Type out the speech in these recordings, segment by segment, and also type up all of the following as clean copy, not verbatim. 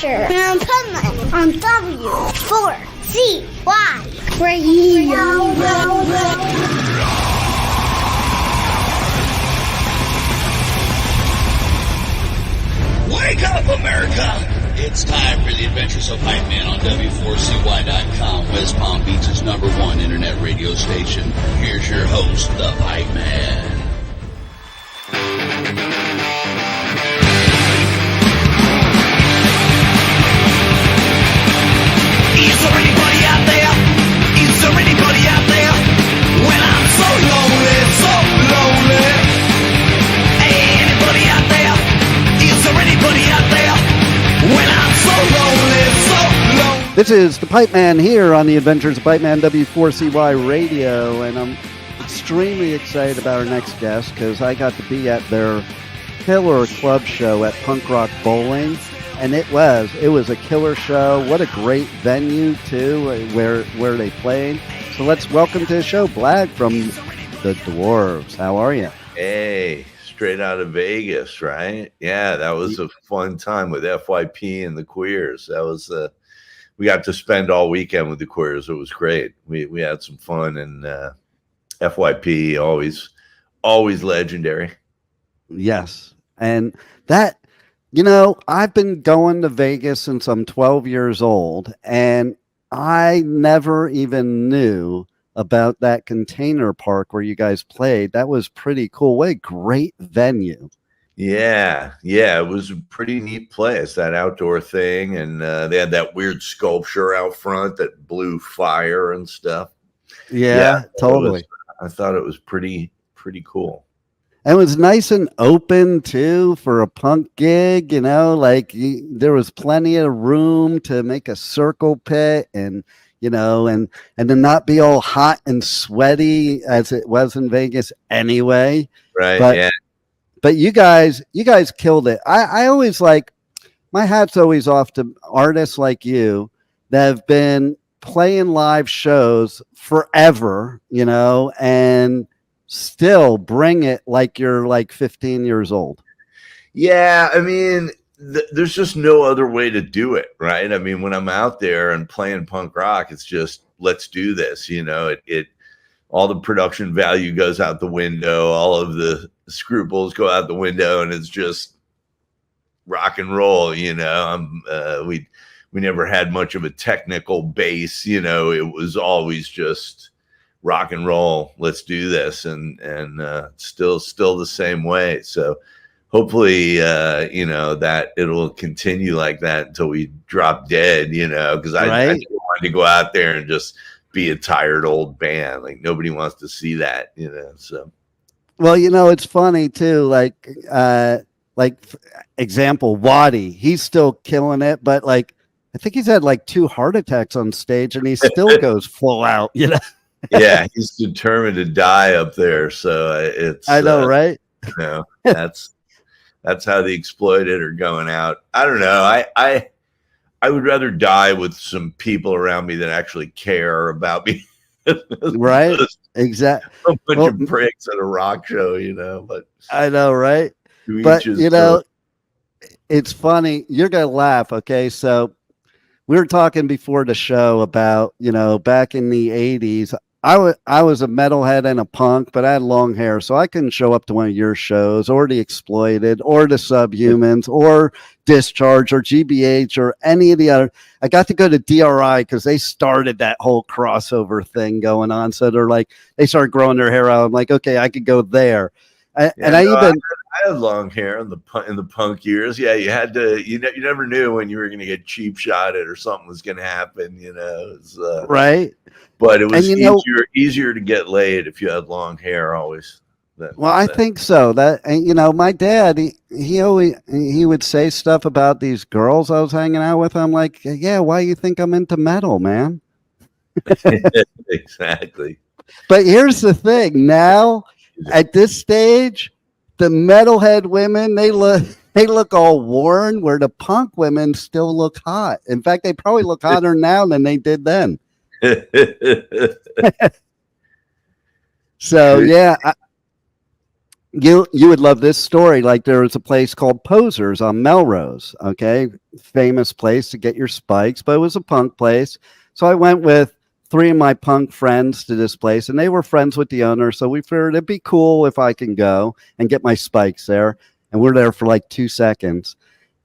Adventure in Pipeman on W4CY Radio. Wake up, America! It's time for the Adventures of Pipeman on W4CY.com, West Palm Beach's #1 internet radio station. Here's your host, the Pipeman. Is there anybody out there? Is there anybody out there? When I'm so lonely, so lonely. Hey, anybody out there? Is there anybody out there? When I'm so lonely, so lonely. This is the Pipeman here on the Adventures of Pipeman W4CY Radio, and I'm extremely excited about our next guest because I got to be at their killer club show at Punk Rock Bowling. And it was a killer show. What a great venue, too, where they played. So let's welcome to the show, Blag from the Dwarves. How are you? Hey, straight out of Vegas, right? Yeah, that was a fun time with FYP and the Queers. That was we got to spend all weekend with the Queers. It was great. We had some fun, and FYP always legendary. Yes, and that. You know, I've been going to Vegas since I'm 12 years old, and I never even knew about that container park where you guys played. That was pretty cool. What a great venue. Yeah, it was a pretty neat place, that outdoor thing, and they had that weird sculpture out front that blew fire and stuff. Yeah, totally. I thought it was pretty cool. And it was nice and open, too, for a punk gig, you know, like there was plenty of room to make a circle pit and, you know, and to not be all hot and sweaty as it was in Vegas anyway. Right, But you guys killed it. I always like, my hat's always off to artists like you that have been playing live shows forever, you know, and still bring it like you're like 15 years old. Yeah, I mean, there's just no other way to do it, right? I mean, when I'm out there and playing punk rock, it's just, let's do this, you know. It all the production value goes out the window, all of the scruples go out the window, and it's just rock and roll, you know. We never had much of a technical base, you know. It was always just rock and roll, let's do this, and still the same way. So hopefully you know, that it'll continue like that until we drop dead, you know, because I wanted to go out there and just be a tired old band. Like, nobody wants to see that, you know. So, well, you know, it's funny too, like example, Waddy, he's still killing it, but like I think he's had like 2 heart attacks on stage and he still goes full out, you know. Yeah, he's determined to die up there. So it's, I know, right? You know, that's how the exploited are going out. I don't know. I would rather die with some people around me that actually care about me. Right? Exactly. A bunch of pricks at a rock show, you know. But I know, right? But you know, it's funny. You're gonna laugh. Okay, so we were talking before the show about, you know, back in the 80s. I was a metalhead and a punk, but I had long hair, so I couldn't show up to one of your shows or the Exploited or the Subhumans or Discharge or GBH or any of the other. I got to go to DRI because they started that whole crossover thing going on. So they started growing their hair out. I'm like, okay, I could go there. I had long hair in the punk years. Yeah, you had to. You never knew when you were going to get cheap shotted or something was going to happen. You know, it was, right. But it was easier to get laid if you had long hair always. I think so. That, you know, my dad, he would say stuff about these girls I was hanging out with. I'm like, yeah, why you think I'm into metal, man? Exactly. But here's the thing. Now, at this stage, the metalhead women, they look all worn, where the punk women still look hot. In fact, they probably look hotter now than they did then. So yeah, You would love this story. Like there was a place called Posers on Melrose. Okay, famous place to get your spikes, but it was a punk place. So I went with 3 of my punk friends to this place, and they were friends with the owner. So we figured it'd be cool if I can go and get my spikes there. And we're there for like 2 seconds,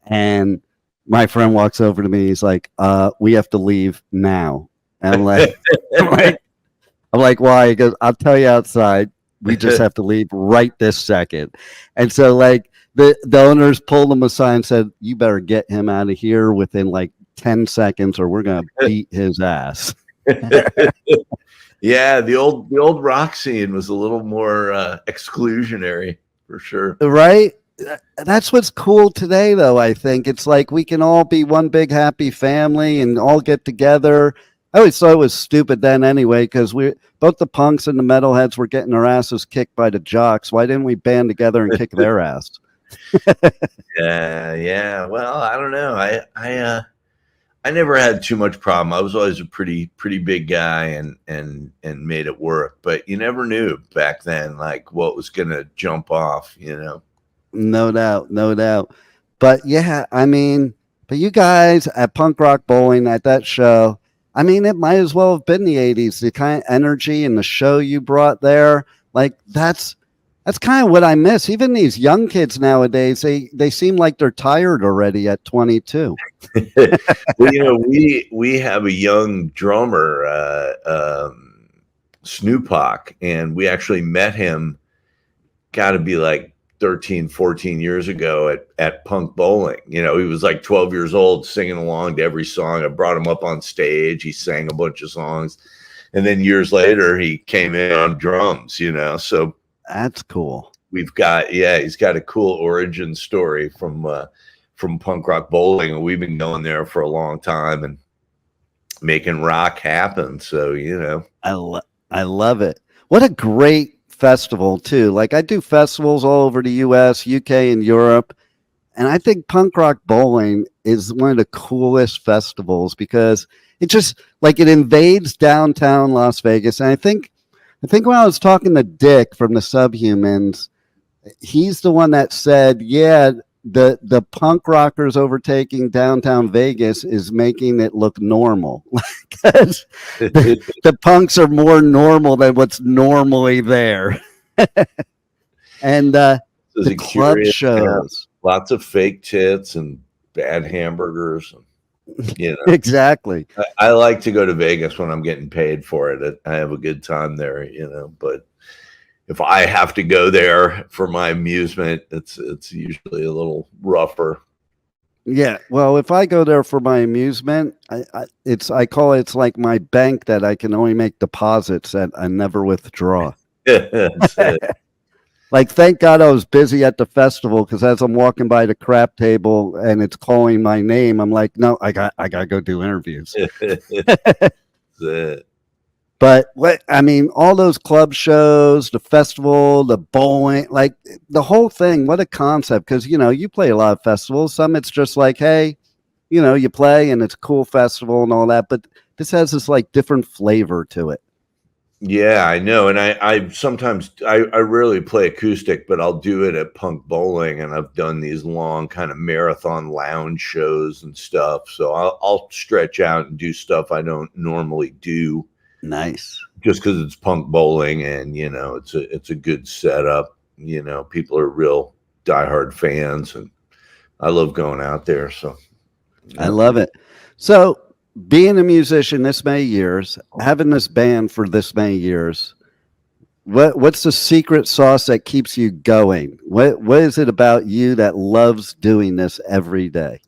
and my friend walks over to me. He's like, "We have to leave now." And I'm like, "Why?" He goes, "I'll tell you outside. We just have to leave right this second." And so like the owners pulled him aside and said, "You better get him out of here within like 10 seconds or we're going to beat his ass." Yeah, the old rock scene was a little more exclusionary for sure. Right? That's what's cool today, though. I think it's like we can all be one big happy family and all get together. I always thought it was stupid then anyway, because both the punks and the metalheads were getting their asses kicked by the jocks. Why didn't we band together and kick their ass? Yeah. Well, I don't know. I never had too much problem. I was always a pretty big guy and made it work. But you never knew back then, like what was gonna jump off. No doubt. But yeah, I mean, but you guys at Punk Rock Bowling at that show, I mean, it might as well have been the 80s. The kind of energy and the show you brought there, like that's kind of what I miss. Even these young kids nowadays, they seem like they're tired already at 22. Well, we have a young drummer, Snoop Hawk, and we actually met him, got to be like 13, 14 years ago at Punk Bowling. He was like 12 years old singing along to every song. I brought him up on stage. He sang a bunch of songs. And then years later, he came in on drums, so that's cool. He's got a cool origin story from Punk Rock Bowling. And we've been going there for a long time and making rock happen. So, I love it. What a great festival too. Like I do festivals all over the US, UK, and Europe, and I think Punk Rock Bowling is one of the coolest festivals because it just like it invades downtown Las Vegas. And I think when I was talking to Dick from the Subhumans, he's the one that said, yeah, the punk rockers overtaking downtown Vegas is making it look normal. Because the punks are more normal than what's normally there. And the club shows. Lots of fake tits and bad hamburgers. Exactly. I like to go to Vegas when I'm getting paid for it. I have a good time there, but if I have to go there for my amusement, it's usually a little rougher. Yeah, well, if I go there for my amusement, I call it's like my bank that I can only make deposits that I never withdraw. Like, thank God I was busy at the festival because as I'm walking by the crap table and it's calling my name, I'm like, no, I gotta go do interviews. But all those club shows, the festival, the bowling, like the whole thing, what a concept. Because, you play a lot of festivals. Some it's just like, hey, you play and it's a cool festival and all that. But this has this like different flavor to it. Yeah, I know. And I sometimes, I rarely play acoustic, but I'll do it at Punk Bowling. And I've done these long kind of marathon lounge shows and stuff. So I'll stretch out and do stuff I don't normally do. Nice. Just because it's Punk Bowling and, it's a good setup. People are real diehard fans and I love going out there. So I love it. So being a musician this many years, having this band for this many years, what's the secret sauce that keeps you going? What is it about you that loves doing this every day?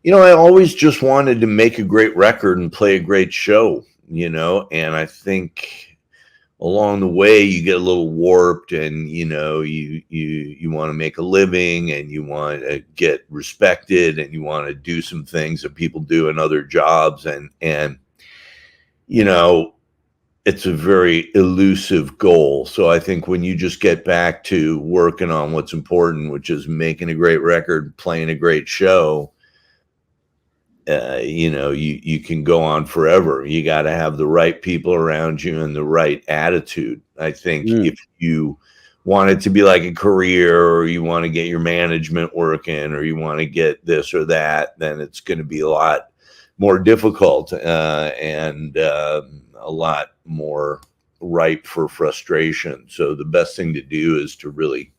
I always just wanted to make a great record and play a great show, and I think along the way you get a little warped and, you want to make a living and you want to get respected and you want to do some things that people do in other jobs. And it's a very elusive goal. So I think when you just get back to working on what's important, which is making a great record, playing a great show, you can go on forever. You got to have the right people around you and the right attitude. I think if you want it to be like a career, or you want to get your management working, or you want to get this or that, then it's going to be a lot more difficult and a lot more ripe for frustration. So the best thing to do is to really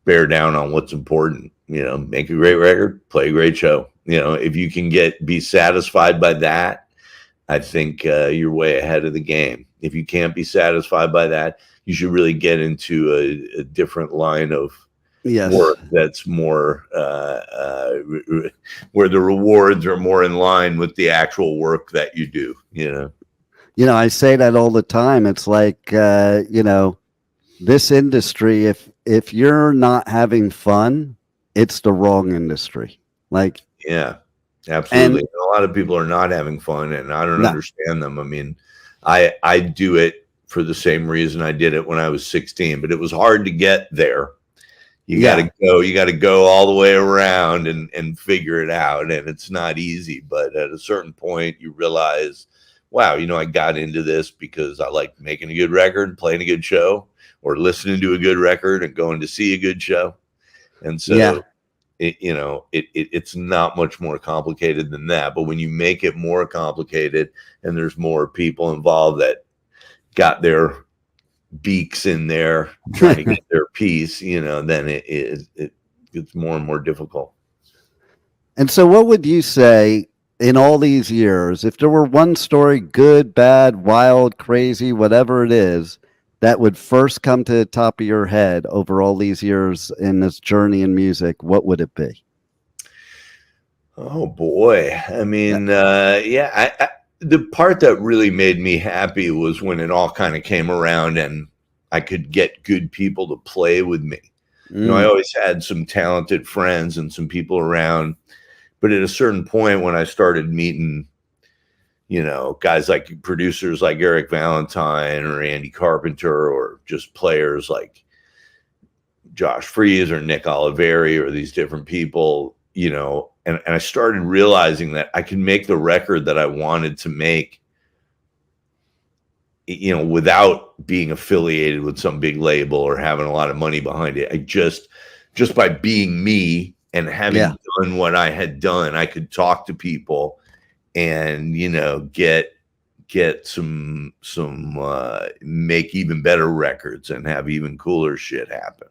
bear down on what's important. Make a great record, play a great show. If you can be satisfied by that, I think you're way ahead of the game. If you can't be satisfied by that, you should really get into a different line of work that's more where the rewards are more in line with the actual work that you do. I say that all the time. It's like this industry, if you're not having fun, it's the wrong industry. Like, yeah, absolutely. And a lot of people are not having fun, and I don't understand them. I mean, I do it for the same reason I did it when I was 16, but it was hard to get there. You got to go all the way around and figure it out. And it's not easy, but at a certain point you realize, wow, I got into this because I like making a good record, playing a good show, or listening to a good record and going to see a good show. And so, it's not much more complicated than that. But when you make it more complicated and there's more people involved that got their beaks in there trying to get their piece, then it gets more and more difficult. And so what would you say in all these years, if there were one story, good, bad, wild, crazy, whatever it is, that would first come to the top of your head over all these years in this journey in music, what would it be? Oh boy. I mean, the part that really made me happy was when it all kind of came around and I could get good people to play with me. I always had some talented friends and some people around, but at a certain point when I started meeting, guys like producers like Eric Valentine or Andy Carpenter, or just players like Josh Freese or Nick Oliveri, or these different people, and I started realizing that I could make the record that I wanted to make, without being affiliated with some big label or having a lot of money behind it. I just by being me and having done what I had done, I could talk to people and, get some make even better records and have even cooler shit happen.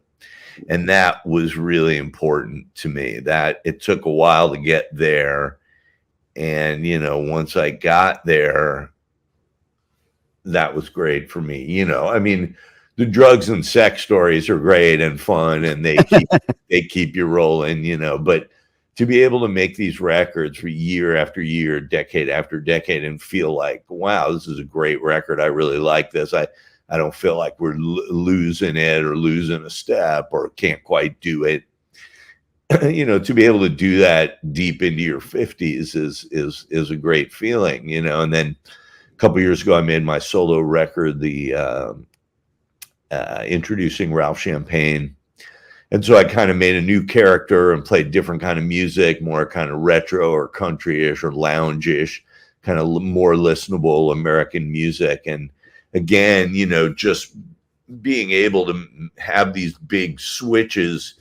And that was really important to me. That it took a while to get there. And, once I got there, that was great for me. I mean, the drugs and sex stories are great and fun, and they keep you rolling, but to be able to make these records for year after year, decade after decade, and feel like, wow, this is a great record. I really like this. I don't feel like we're losing it or losing a step or can't quite do it. To be able to do that deep into your 50s is a great feeling, And then a couple of years ago, I made my solo record, the introducing Ralph Champagne. And so I kind of made a new character and played different kind of music, more kind of retro or country-ish or lounge-ish, kind of more listenable American music. And again, just being able to have these big switches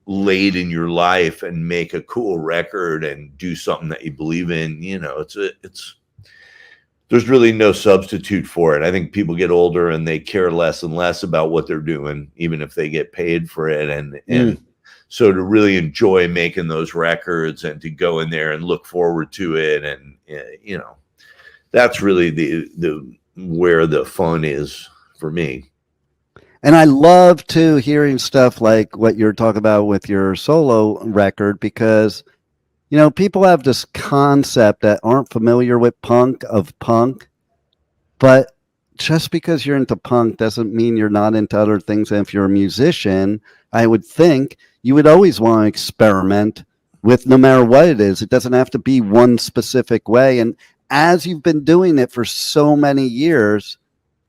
laid in your life and make a cool record and do something that you believe in, there's really no substitute for it. I think people get older and they care less and less about what they're doing, even if they get paid for it. And so to really enjoy making those records and to go in there and look forward to it. And, that's really the where the fun is for me. And I love too hearing stuff like what you're talking about with your solo record, because people have this concept that aren't familiar with punk, but just because you're into punk doesn't mean you're not into other things. And if you're a musician, I would think you would always want to experiment with no matter what it is. It doesn't have to be one specific way. And as you've been doing it for so many years,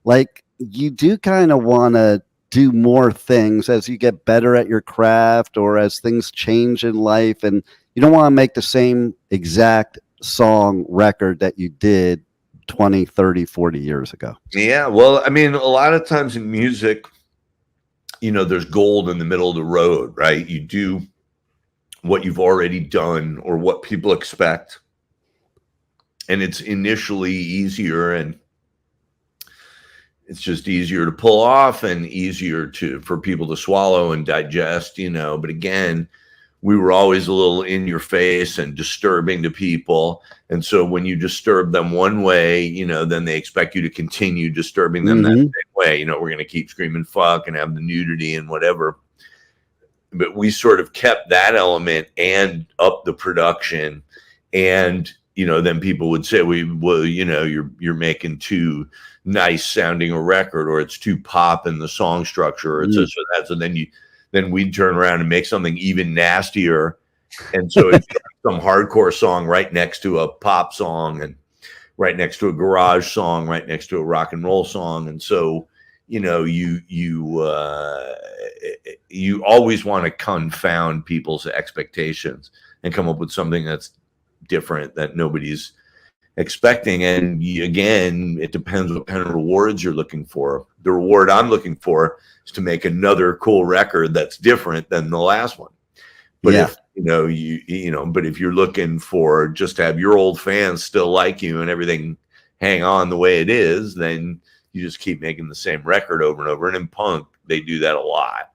like, you do kind of want to do more things as you get better at your craft or as things change in life. And you don't want to make the same exact song record that you did 20, 30, 40 years ago. Yeah. Well, I mean, a lot of times in music, there's gold in the middle of the road, right? You do what you've already done or what people expect. And it's initially easier, and it's just easier to pull off and easier for people to swallow and digest, but again, we were always a little in your face and disturbing to people. And so when you disturb them one way, then they expect you to continue disturbing them that same way. We're going to keep screaming fuck and have the nudity and whatever. But we sort of kept that element and up the production. And, then people would say, you're making too nice sounding a record, or it's too pop in the song structure, or it's this or that. So then we'd turn around and make something even nastier. And so it's some hardcore song right next to a pop song, and right next to a garage song, right next to a rock and roll song. And so, you always want to confound people's expectations and come up with something that's different that nobody's expecting. And again, it depends what kind of rewards you're looking for. The reward I'm looking for is to make another cool record that's different than the last one. But if but if you're looking for just to have your old fans still like you and everything hang on the way it is, then you just keep making the same record over and over. And in punk, they do that a lot.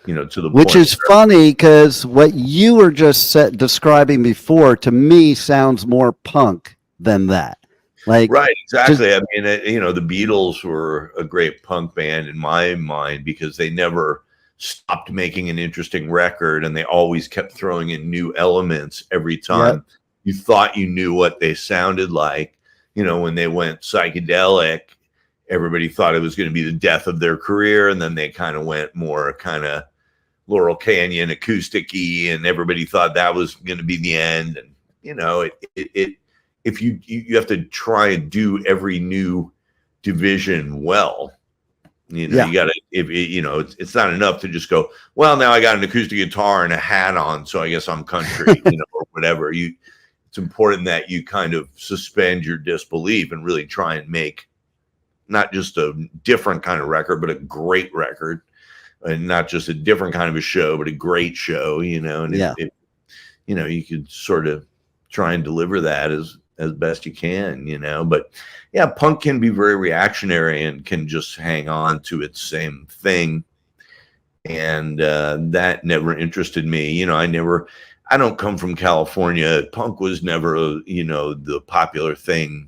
To the which is funny, because what you were just describing before to me sounds more punk than that. Like, right, exactly. The Beatles were a great punk band in my mind because they never stopped making an interesting record, and they always kept throwing in new elements every time. Yep. You thought you knew what they sounded like. When they went psychedelic, everybody thought it was going to be the death of their career, and then they kind of went more kind of Laurel Canyon acoustic-y, and everybody thought that was going to be the end. And if you have to try and do every new division well, you got to, it's not enough to just go, well, now I got an acoustic guitar and a hat on, so I guess I'm country, or whatever. It's important that you kind of suspend your disbelief and really try and make not just a different kind of record, but a great record. And not just a different kind of a show, but a great show, and you could sort of try and deliver that as best you can, but yeah, punk can be very reactionary and can just hang on to its same thing. And that never interested me. I don't come from California. Punk was never, the popular thing.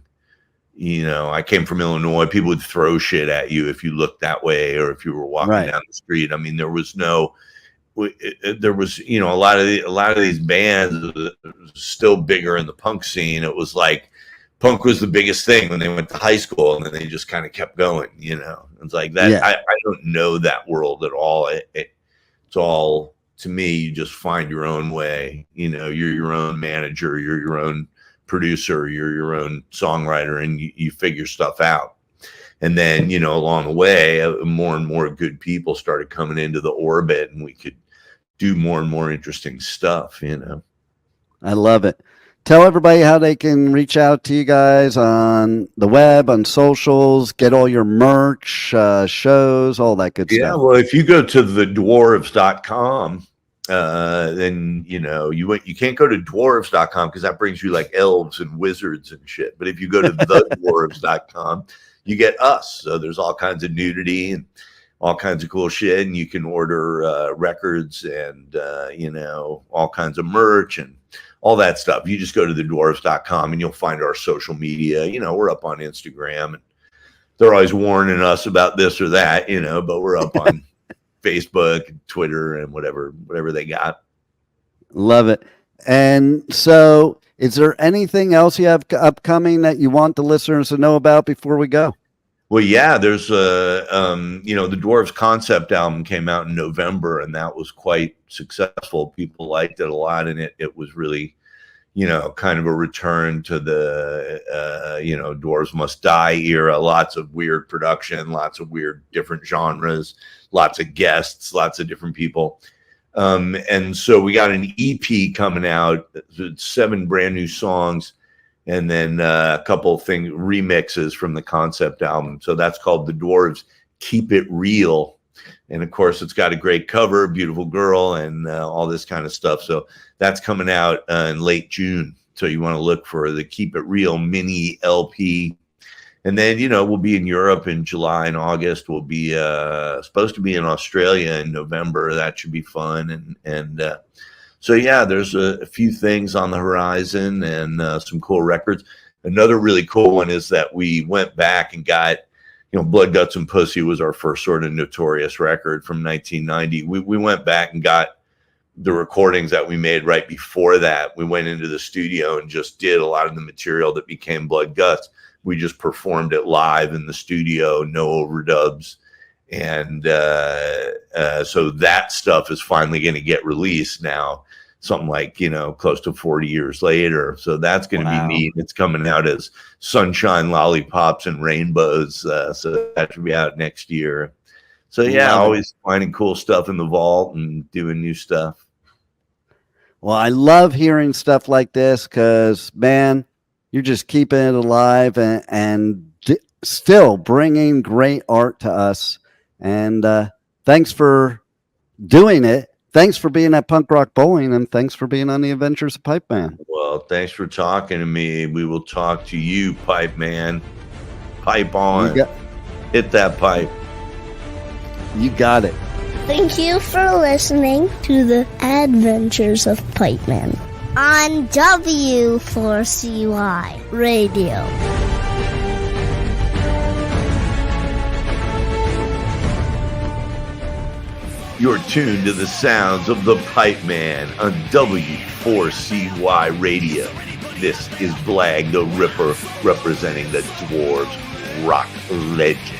I came from Illinois. People would throw shit at you if you looked that way, or if you were walking down the street. I mean, there was a lot of these bands still bigger in the punk scene. It was like punk was the biggest thing when they went to high school, and then they just kind of kept going. It's like that. Yeah. I don't know that world at all. It's all, to me, you just find your own way. You're your own manager. You're your own producer, you're your own songwriter, and you figure stuff out. And then, along the way, more and more good people started coming into the orbit, and we could do more and more interesting stuff, I love it. Tell everybody how they can reach out to you guys on the web, on socials, get all your merch, shows, all that good stuff. Yeah, well, if you go to thedwarves.com, then you can't go to dwarves.com because that brings you like elves and wizards and shit. But if you go to thedwarves.com, you get us. So there's all kinds of nudity and all kinds of cool shit, and you can order records and all kinds of merch and all that stuff. You just go to thedwarves.com and you'll find our social media. We're up on Instagram, and they're always warning us about this or that, but we're up on Facebook, Twitter, and whatever they got. Love it. And so is there anything else you have upcoming that you want the listeners to know about before we go? Well, yeah, there's the Dwarves concept album came out in November, and that was quite successful. People liked it a lot, and it was really, kind of a return to the, Dwarves Must Die era. Lots of weird production, lots of weird different genres, lots of guests, lots of different people. And so we got an EP coming out, 7 brand new songs, and then a couple of remixes from the concept album. So that's called The Dwarves Keep It Real. And of course, it's got a great cover, beautiful girl, and all this kind of stuff. So that's coming out in late June. So you want to look for the Keep It Real mini LP. And then, we'll be in Europe in July and August. We'll be supposed to be in Australia in November. That should be fun. So, yeah, there's a few things on the horizon and some cool records. Another really cool one is that we went back and got, Blood, Guts, and Pussy was our first sort of notorious record from 1990. We went back and got the recordings that we made right before that. We went into the studio and just did a lot of the material that became Blood, Guts. We just performed it live in the studio, no overdubs. And so that stuff is finally going to get released now, something like, close to 40 years later. So that's going to be neat. It's coming out as Sunshine, Lollipops, and Rainbows. So that should be out next year. So, yeah, always finding cool stuff in the vault and doing new stuff. Well, I love hearing stuff like this because, man, you're just keeping it alive and still bringing great art to us. And thanks for doing it. Thanks for being at Punk Rock Bowling, and thanks for being on the Adventures of Pipeman. Well, thanks for talking to me. We will talk to you, Pipeman. Pipe on. Hit that pipe. You got it. Thank you for listening to the Adventures of Pipeman on W4CY Radio. You're tuned to the sounds of the Pipeman on W4CY Radio. This is Blag the Ripper representing the Dwarves rock legend.